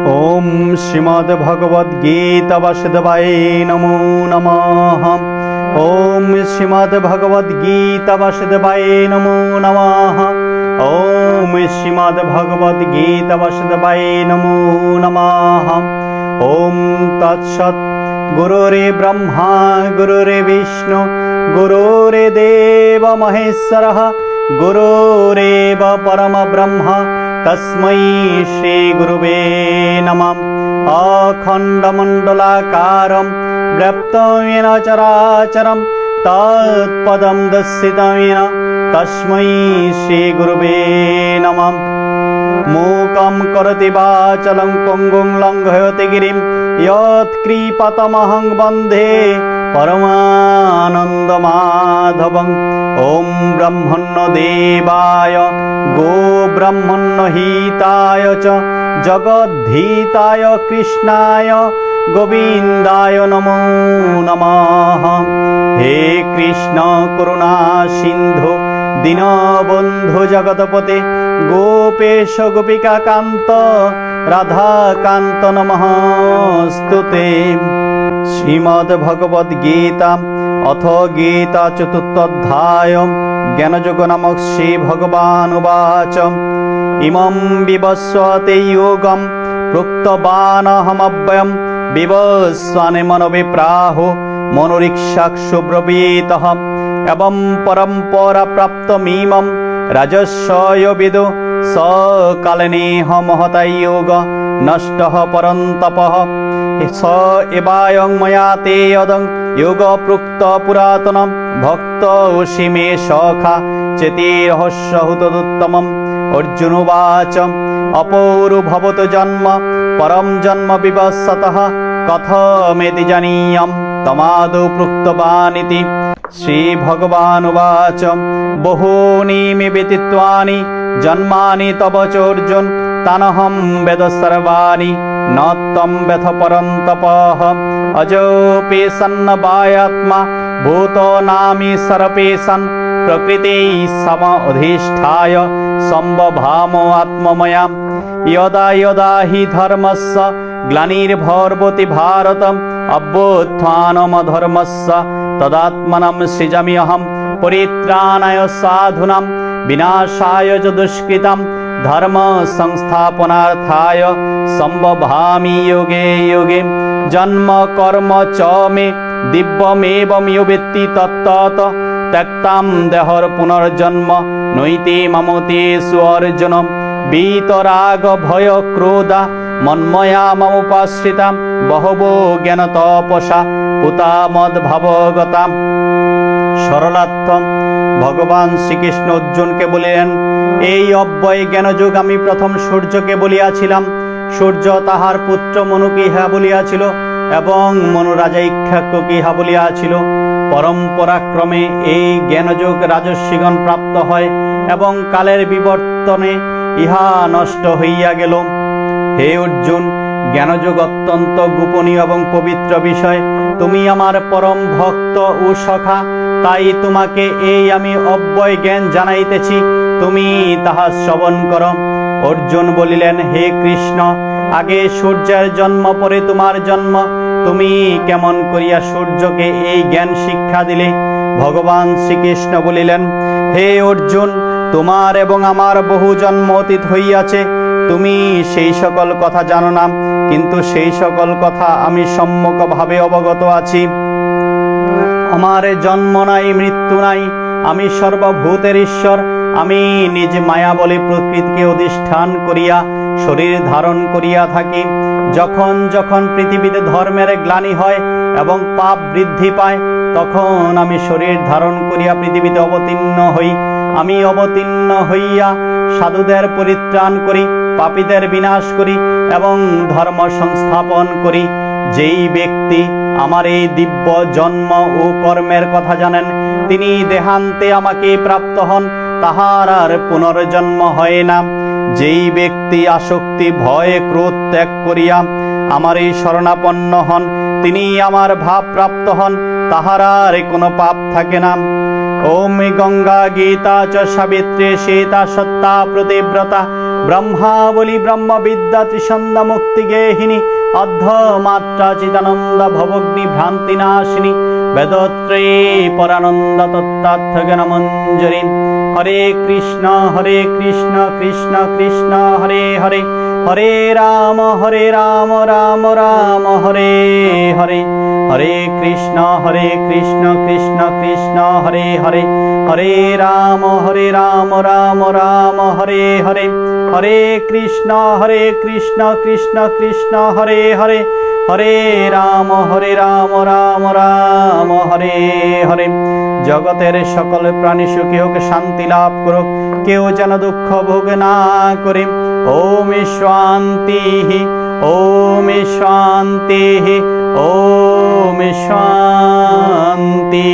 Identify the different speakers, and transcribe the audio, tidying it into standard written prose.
Speaker 1: ओम श्रीमद्भगवद्गीता वासुदेवाय नमो नमः। ओम श्रीमद्भगवद्गीता वासुदेवाय नमो नमः। ओम श्रीमद्भगवद्गीता वासुदेवाय नमो नमः। ओम तत्सत्। गुरुरे ब्रह्मा गुरुरे विष्णु गुरुरे देव महेश्वरः गुरुरेव परम ब्रह्म तस्मै श्री गुरुवे नमः। अखण्डमण्डलाकारं व्याप्तं येन चराचरं तत्पदं दर्शितं येन तस्मै श्री गुरुवे नमः। मूकं करोति वाचालं पङ्गुं लङ्घयति गिरिं यत्कृपातमहं वन्दे परमानन्दमाधवम्। ॐ ब्रह्मण्य देवाय गो ब्रह्मण्य हिताय च जगद्धिताय कृष्णाय गोविन्दाय नमो नमः। हे कृष्ण करुणा सिन्धु दीनबन्धु जगतपते गोपेश गोपिका कान्त राधाकान्त नमस्तुते। श्रीमद्भगवद्गीता अथ गीता चतुर्थोऽध्याय ज्ञानयोग नामक श्री भगवान उवाच इमं विवस्वते योगं प्रोक्तवानहमव्ययं विवस्वाने मनोविप्राहो मनोरीक्षाक्षु ब्रवीतः एवं परम्परा प्राप्तमिमं राजर्षयो विदो सकालेनेह महता योग नष्टः परन्तपः स एवायं मया ते यदं योग प्रोक्त पुरातनं भक्तोऽसि मे सखा चेतिरहस्यहुतदुत्तमम्। अर्जुन उवाच अपौरुभवतु जन्म परं जन्म विवस्वतः कथमेति जानीयं तमादौ प्रोक्तवानिति। श्रीभगवानुवाच बहूनि मे व्यतीतानि जन्मानि तव चोर्जुन तानहं वेद सर्वाणि न त्वं वेद परन्तपः। अजोऽपि सन्नवायात्मा भूतानामि सर्वेषां प्रकृतिः समधिष्ठाय सम्बभामो आत्ममया। यदा यदा हि धर्मस्य ग्लानिर्भवति भारत अभ्युत्थानमधर्मस्य तदात्मानं सृजाम्यहं परित्राणाय साधूनां विनाशाय च दुष्कृतं धर्म संस्थापनार्थाय सम्भवामि युगे युगे। जन्म कर्म च मे दिव्यमेवं यो वेत्ति तत्तत् त्यक्तां देहर पुनर्जन्म नैति ममतेषु अर्जुन। वीतराग भय क्रोधा मन्मया ममुपाश्रिता बहवो ज्ञानतपसा पूता मद्भावगता। सरलार्थम भगवान श्रीकृष्ण अर्जुनके বলিলেন এই অব্যয় জ্ঞানযোগ আমি প্রথম সূর্যকে বলিয়াছিলাম, সূর্য তাহার পুত্র মনুকে ইহা বলিয়াছিল এবং মনু রাজা ইক্ষ্বাকুকে ইহা বলিয়াছিল। পরম্পরাক্রমে এই জ্ঞানযোগ রাজর্ষিগণ প্রাপ্ত হয় এবং কালের বিবর্তনে ইহা নষ্ট হইয়া গেল। হে অর্জুন, জ্ঞানযোগ অত্যন্ত গোপনীয় এবং পবিত্র বিষয়। তুমি আমার পরম ভক্ত ও সখা, তাই তোমাকে এই আমি অব্যয় জ্ঞান জানাইতেছি, তুমি তাহা শ্রবণ করো। অর্জুন বলিলেন হে কৃষ্ণ, আগে সূর্যের জন্ম পরে তোমার জন্ম, তুমি কেমন করিয়া সূর্যকে এই জ্ঞান শিক্ষা দিলে? ভগবান শ্রীকৃষ্ণ বলিলেন হে অর্জুন, তোমার এবং আমার বহু জন্ম অতীত হইয়াছে, তুমি সেই সকল কথা জানো না, কিন্তু সেই সকল কথা আমি সম্যকভাবে অবগত আছি। আমার জন্ম নাই মৃত্যু নাই, আমি সর্বভূতের ঈশ্বর। আমি নিজ মায়া বলে প্রকৃতিকে অধিষ্ঠান করিয়া শরীর ধারণ করিয়া থাকি। যখন যখন পৃথিবীতে ধর্মের গ্লানি হয় এবং পাপ বৃদ্ধি পায়, তখন আমি শরীর ধারণ করিয়া পৃথিবীতে অবতীর্ণ হই। আমি অবতীর্ণ হইয়া সাধুদের পরিত্রাণ করি, পাপীদের বিনাশ করি এবং ধর্ম সংস্থাপন করি। যেই ব্যক্তি আমার এই দিব্য জন্ম ও কর্মের কথা জানেন, তিনি দেহান্তে আমাকে প্রাপ্ত হন, তাহার আর পুনর্জন্ম হয় না। যেই ব্যক্তি আসক্তি ভয় ক্রোধ ত্যাগ করিয়া আমার এই শরণাপন্ন হন, তিনি আমার ভাব প্রাপ্ত হন, তাহার আর কোনো পাপ থাকে না। ओम गंगा गीता च सावित्री सीता सत्ता प्रतिव्रता ব্রহ্মাবলী ব্রহ্মবিদ্যা ত্রিসন্ধ্যা মুক্তি গেহিনী অর্ধমাত্রা চিদানন্দ ভবগ্নি ভ্রান্তি নাশিনী বেদত্রয়ী পরানন্দ তত্ত্বার্থ জ্ঞানমঞ্জরী। হরে কৃষ্ণ কৃষ্ণ কৃষ্ণ হরে হরে, হরে রাম রাম রাম হরে হরে, হরে কৃষ্ণ কৃষ্ণ কৃষ্ণ হরে হরে, হরে রাম রাম রাম হরে হরে, হরে কৃষ্ণ কৃষ্ণ কৃষ্ণ হরে হরে, হরে রাম রাম রাম হরে হরে। জগতের সকল প্রাণী সুখী হোক, শান্তি লাভ করুক, কেউ যেন দুঃখ ভোগ না করে। ওম শান্তি, ওম শান্তি, ওম শান্তি।